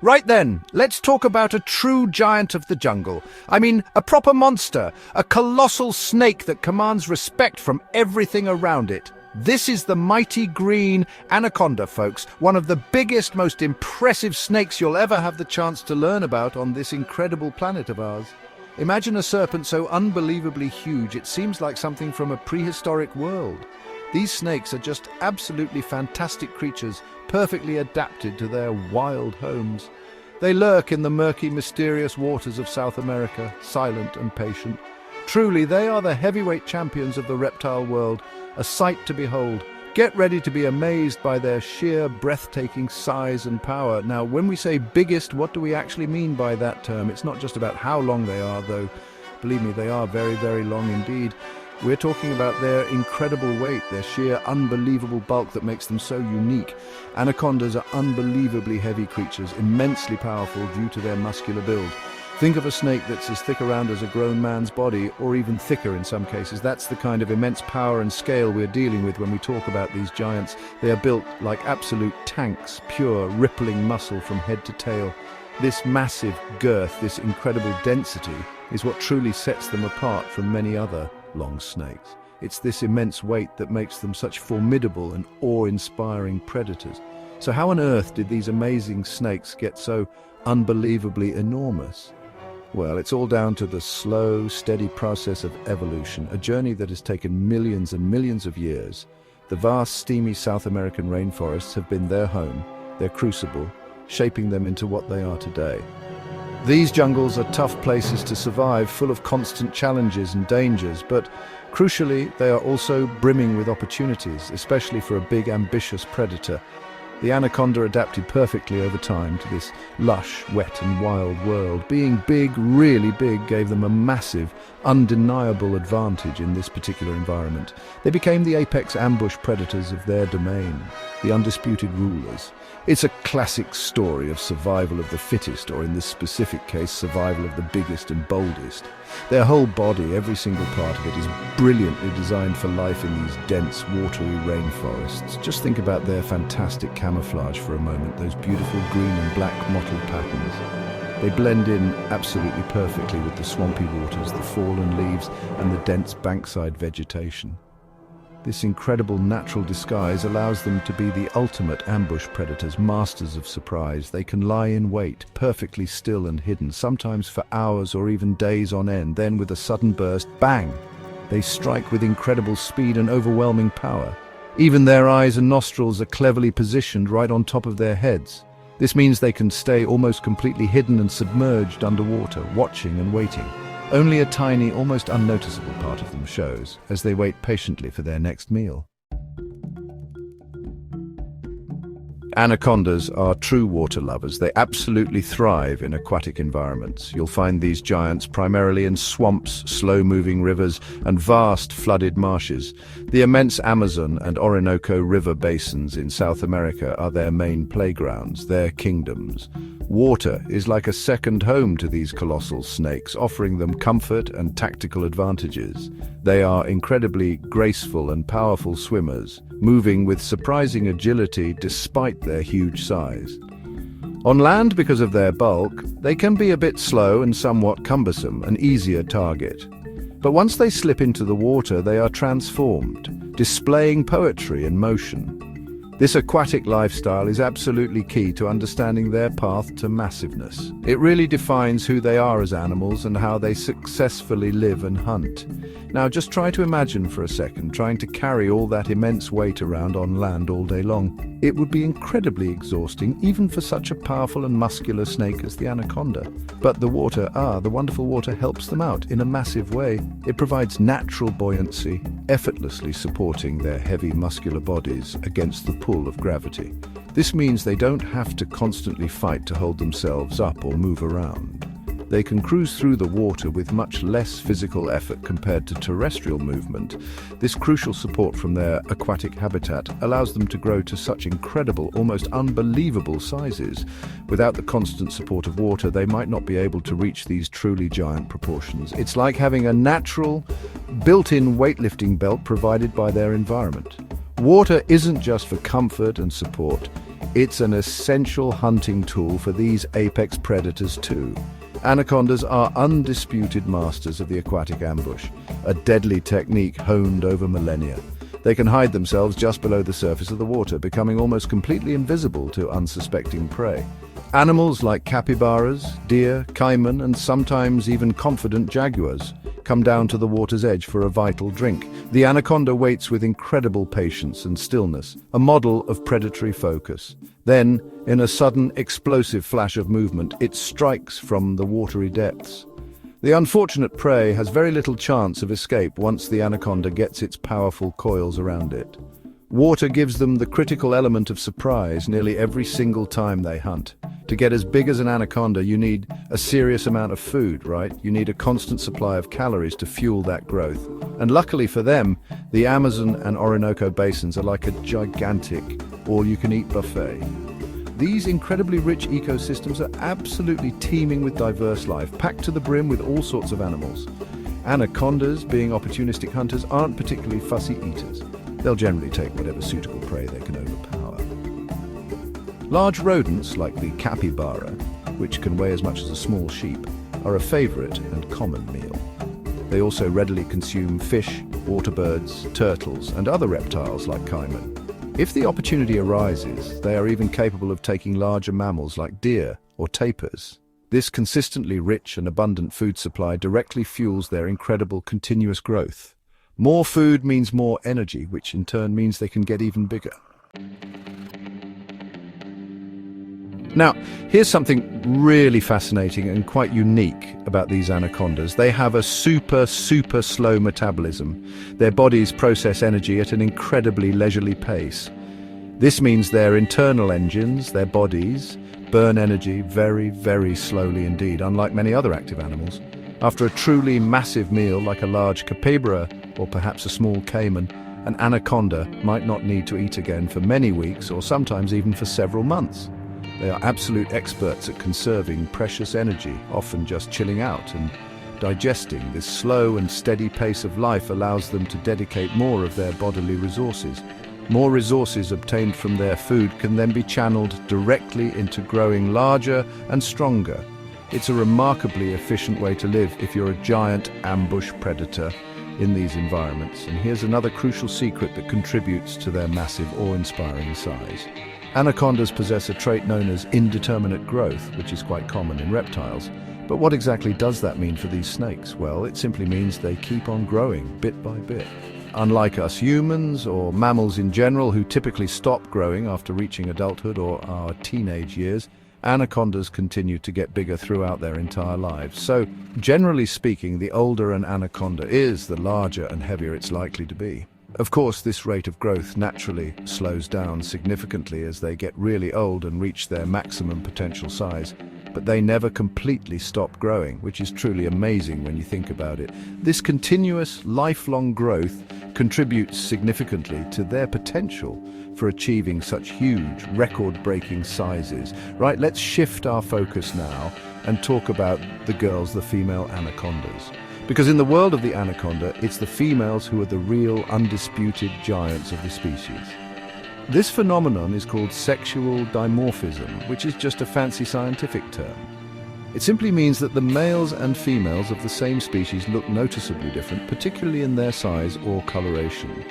Right then, let's talk about a true giant of the jungle. I mean, a proper monster, a colossal snake that commands respect from everything around it. This is the mighty green anaconda, folks, one of the biggest, most impressive snakes you'll ever have the chance to learn about on this incredible planet of ours. Imagine a serpent so unbelievably huge it seems like something from a prehistoric world. These snakes are just absolutely fantastic creatures, perfectly adapted to their wild homes. They lurk in the murky, mysterious waters of South America, silent and patient. Truly, they are the heavyweight champions of the reptile world, a sight to behold. Get ready to be amazed by their sheer, breathtaking size and power. Now, when we say biggest, what do we actually mean by that term? It's not just about how long they are, though, believe me, they are very, very long indeed. We're talking about their incredible weight, their sheer unbelievable bulk that makes them so unique. Anacondas are unbelievably heavy creatures, immensely powerful due to their muscular build. Think of a snake that's as thick around as a grown man's body, or even thicker in some cases. That's the kind of immense power and scale we're dealing with when we talk about these giants. They are built like absolute tanks, pure, rippling muscle from head to tail. This massive girth, this incredible density, is what truly sets them apart from many other long snakes. It's this immense weight that makes them such formidable and awe-inspiring predators. So how on earth did these amazing snakes get so unbelievably enormous? Well, it's all down to the slow, steady process of evolution, a journey that has taken millions and millions of years. The vast, steamy South American rainforests have been their home, their crucible, shaping them into what they are today. These jungles are tough places to survive, full of constant challenges and dangers, but crucially, they are also brimming with opportunities, especially for a big, ambitious predator. The anaconda adapted perfectly over time to this lush, wet and wild world. Being big, really big, gave them a massive, undeniable advantage in this particular environment. They became the apex ambush predators of their domain, the undisputed rulers. It's a classic story of survival of the fittest, or in this specific case, survival of the biggest and boldest. Their whole body, every single part of it, is brilliantly designed for life in these dense, watery rainforests. Just think about their fantastic camouflage for a moment, those beautiful green and black mottled patterns. They blend in absolutely perfectly with the swampy waters, the fallen leaves, and the dense bankside vegetation. This incredible natural disguise allows them to be the ultimate ambush predators, masters of surprise. They can lie in wait, perfectly still and hidden, sometimes for hours or even days on end. Then with a sudden burst, bang! They strike with incredible speed and overwhelming power. Even their eyes and nostrils are cleverly positioned right on top of their heads. This means they can stay almost completely hidden and submerged underwater, watching and waiting. Only a tiny, almost unnoticeable part of them shows as they wait patiently for their next meal. Anacondas are true water lovers. They absolutely thrive in aquatic environments. You'll find these giants primarily in swamps, slow-moving rivers, and vast flooded marshes. The immense Amazon and Orinoco river basins in South America are their main playgrounds, their kingdoms. Water is like a second home to these colossal snakes, offering them comfort and tactical advantages. They are incredibly graceful and powerful swimmers, moving with surprising agility despite their huge size. On land, because of their bulk, they can be a bit slow and somewhat cumbersome, an easier target. But once they slip into the water, they are transformed, displaying poetry and motion. This aquatic lifestyle is absolutely key to understanding their path to massiveness. It really defines who they are as animals and how they successfully live and hunt. Now just try to imagine for a second trying to carry all that immense weight around on land all day long. It would be incredibly exhausting, even for such a powerful and muscular snake as the anaconda. But the wonderful water helps them out in a massive way. It provides natural buoyancy, effortlessly supporting their heavy muscular bodies against the pull of gravity. This means they don't have to constantly fight to hold themselves up or move around. They can cruise through the water with much less physical effort compared to terrestrial movement. This crucial support from their aquatic habitat allows them to grow to such incredible, almost unbelievable sizes. Without the constant support of water, they might not be able to reach these truly giant proportions. It's like having a natural, built-in weightlifting belt provided by their environment. Water isn't just for comfort and support. It's an essential hunting tool for these apex predators too. Anacondas are undisputed masters of the aquatic ambush, a deadly technique honed over millennia. They can hide themselves just below the surface of the water, becoming almost completely invisible to unsuspecting prey. Animals like capybaras, deer, caiman, and sometimes even confident jaguars come down to the water's edge for a vital drink. The anaconda waits with incredible patience and stillness, a model of predatory focus. Then, in a sudden, explosive flash of movement, it strikes from the watery depths. The unfortunate prey has very little chance of escape once the anaconda gets its powerful coils around it. Water gives them the critical element of surprise nearly every single time they hunt. To get as big as an anaconda, you need a serious amount of food, right? You need a constant supply of calories to fuel that growth. And luckily for them, the Amazon and Orinoco basins are like a gigantic all-you-can-eat buffet. These incredibly rich ecosystems are absolutely teeming with diverse life, packed to the brim with all sorts of animals. Anacondas, being opportunistic hunters, aren't particularly fussy eaters. They'll generally take whatever suitable prey they can overpower. Large rodents, like the capybara, which can weigh as much as a small sheep, are a favorite and common meal. They also readily consume fish, water birds, turtles, and other reptiles like caiman. If the opportunity arises, they are even capable of taking larger mammals like deer or tapirs. This consistently rich and abundant food supply directly fuels their incredible continuous growth. More food means more energy, which in turn means they can get even bigger. Now, here's something really fascinating and quite unique about these anacondas. They have a super slow metabolism. Their bodies process energy at an incredibly leisurely pace. This means their internal engines, their bodies, burn energy very slowly indeed, unlike many other active animals. After a truly massive meal like a large capybara or perhaps a small caiman, an anaconda might not need to eat again for many weeks or sometimes even for several months. They are absolute experts at conserving precious energy, often just chilling out and digesting. This slow and steady pace of life allows them to dedicate more of their bodily resources. More resources obtained from their food can then be channeled directly into growing larger and stronger. It's a remarkably efficient way to live if you're a giant ambush predator in these environments. And here's another crucial secret that contributes to their massive, awe-inspiring size. Anacondas possess a trait known as indeterminate growth, which is quite common in reptiles. But what exactly does that mean for these snakes? Well, it simply means they keep on growing bit by bit. Unlike us humans or mammals in general who typically stop growing after reaching adulthood or our teenage years, anacondas continue to get bigger throughout their entire lives. So, generally speaking, the older an anaconda is, the larger and heavier it's likely to be. Of course, this rate of growth naturally slows down significantly as they get really old and reach their maximum potential size. But they never completely stop growing, which is truly amazing when you think about it. This continuous, lifelong growth contributes significantly to their potential for achieving such huge, record-breaking sizes. Right, let's shift our focus now and talk about the girls, the female anacondas. Because in the world of the anaconda, it's the females who are the real, undisputed giants of the species. This phenomenon is called sexual dimorphism, which is just a fancy scientific term. It simply means that the males and females of the same species look noticeably different, particularly in their size or coloration.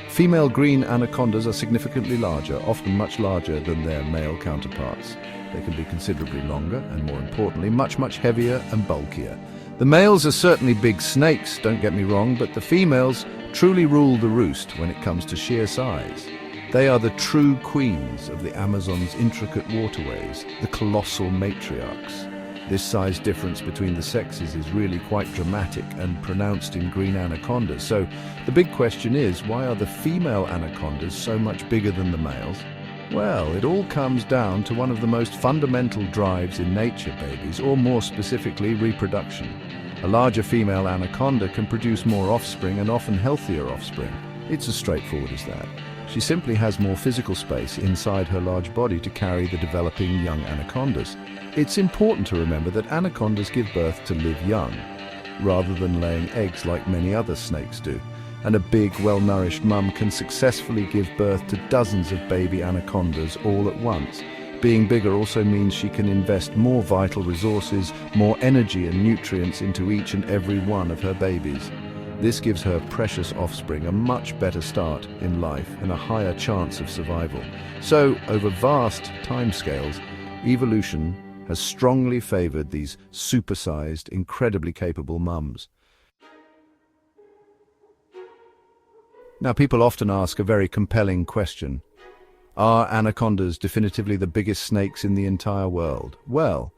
Female green anacondas are significantly larger, often much larger than their male counterparts. They can be considerably longer and, more importantly, much heavier and bulkier. The males are certainly big snakes, don't get me wrong, but the females truly rule the roost when it comes to sheer size. They are the true queens of the Amazon's intricate waterways, the colossal matriarchs. This size difference between the sexes is really quite dramatic and pronounced in green anacondas. So the big question is, why are the female anacondas so much bigger than the males? Well, it all comes down to one of the most fundamental drives in nature, babies, or more specifically, reproduction. A larger female anaconda can produce more offspring and often healthier offspring. It's as straightforward as that. She simply has more physical space inside her large body to carry the developing young anacondas. It's important to remember that anacondas give birth to live young, rather than laying eggs like many other snakes do. and a big, well-nourished mum can successfully give birth to dozens of baby anacondas all at once. Being bigger also means she can invest more vital resources, more energy and nutrients into each and every one of her babies. This gives her precious offspring a much better start in life and a higher chance of survival. So, over vast timescales, evolution has strongly favored these supersized, incredibly capable mums. Now, people often ask a very compelling question. Are anacondas definitively the biggest snakes in the entire world? Well,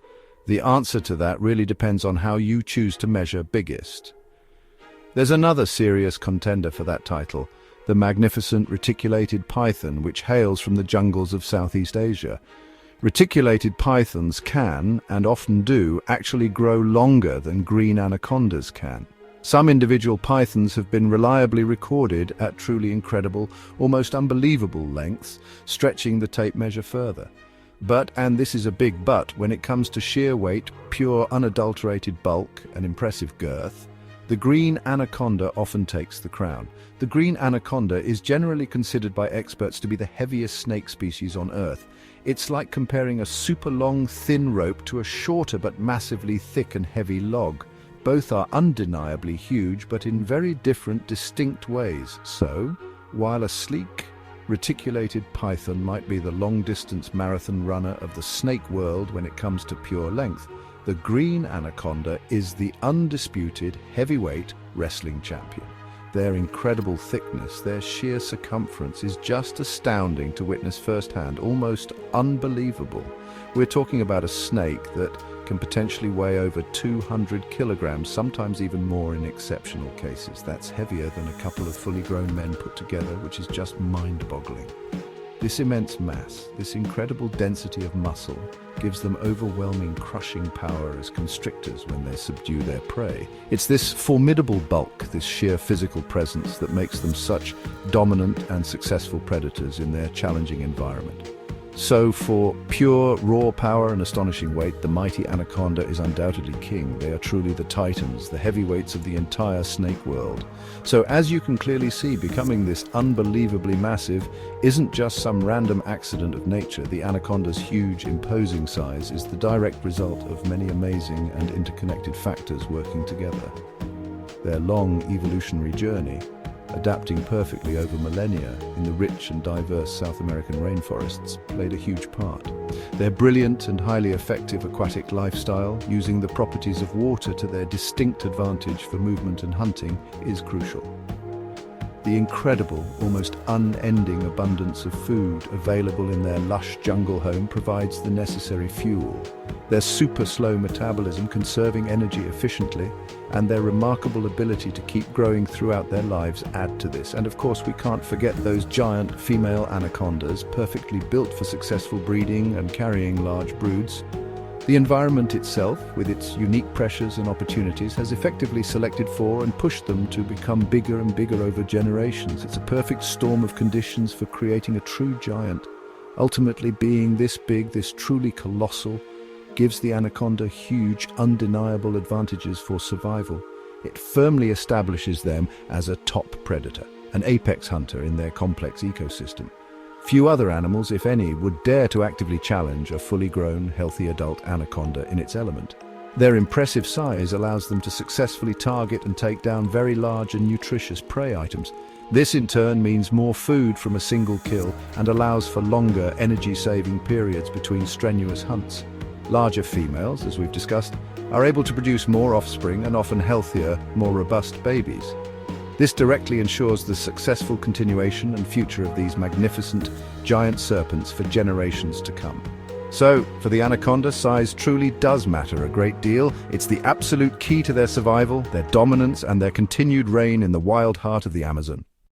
the answer to that really depends on how you choose to measure biggest. There's another serious contender for that title, the magnificent reticulated python, which hails from the jungles of Southeast Asia. Reticulated pythons can, and often do, actually grow longer than green anacondas can. Some individual pythons have been reliably recorded at truly incredible, almost unbelievable lengths, stretching the tape measure further. But, and this is a big but, when it comes to sheer weight, pure unadulterated bulk, and impressive girth, the green anaconda often takes the crown. The green anaconda is generally considered by experts to be the heaviest snake species on Earth. It's like comparing a super long, thin rope to a shorter but massively thick and heavy log. Both are undeniably huge, but in very different, distinct ways. So, while a sleek, reticulated python might be the long-distance marathon runner of the snake world when it comes to pure length, the green anaconda is the undisputed heavyweight wrestling champion. Their incredible thickness, their sheer circumference is just astounding to witness firsthand, almost unbelievable. We're talking about a snake that can potentially weigh over 200 kilograms, sometimes even more in exceptional cases. That's heavier than a couple of fully grown men put together, which is just mind-boggling. This immense mass, this incredible density of muscle, gives them overwhelming crushing power as constrictors when they subdue their prey. It's this formidable bulk, this sheer physical presence, that makes them such dominant and successful predators in their challenging environment. So for pure, raw power and astonishing weight, the mighty anaconda is undoubtedly king. They are truly the titans, the heavyweights of the entire snake world. So as you can clearly see, becoming this unbelievably massive isn't just some random accident of nature. The anaconda's huge, imposing size is the direct result of many amazing and interconnected factors working together. Their long evolutionary journey, adapting perfectly over millennia in the rich and diverse South American rainforests, played a huge part. Their brilliant and highly effective aquatic lifestyle, using the properties of water to their distinct advantage for movement and hunting, is crucial. The incredible, almost unending abundance of food available in their lush jungle home provides the necessary fuel. Their super slow metabolism, conserving energy efficiently, and their remarkable ability to keep growing throughout their lives add to this. And of course, we can't forget those giant female anacondas, perfectly built for successful breeding and carrying large broods. The environment itself, with its unique pressures and opportunities, has effectively selected for and pushed them to become bigger and bigger over generations. It's a perfect storm of conditions for creating a true giant. Ultimately, being this big, this truly colossal, gives the anaconda huge, undeniable advantages for survival. It firmly establishes them as a top predator, an apex hunter in their complex ecosystem. Few other animals, if any, would dare to actively challenge a fully grown, healthy adult anaconda in its element. Their impressive size allows them to successfully target and take down very large and nutritious prey items. This in turn means more food from a single kill and allows for longer, energy-saving periods between strenuous hunts. Larger females, as we've discussed, are able to produce more offspring and often healthier, more robust babies. This directly ensures the successful continuation and future of these magnificent, giant serpents for generations to come. So, for the anaconda, size truly does matter a great deal. It's the absolute key to their survival, their dominance, and their continued reign in the wild heart of the Amazon.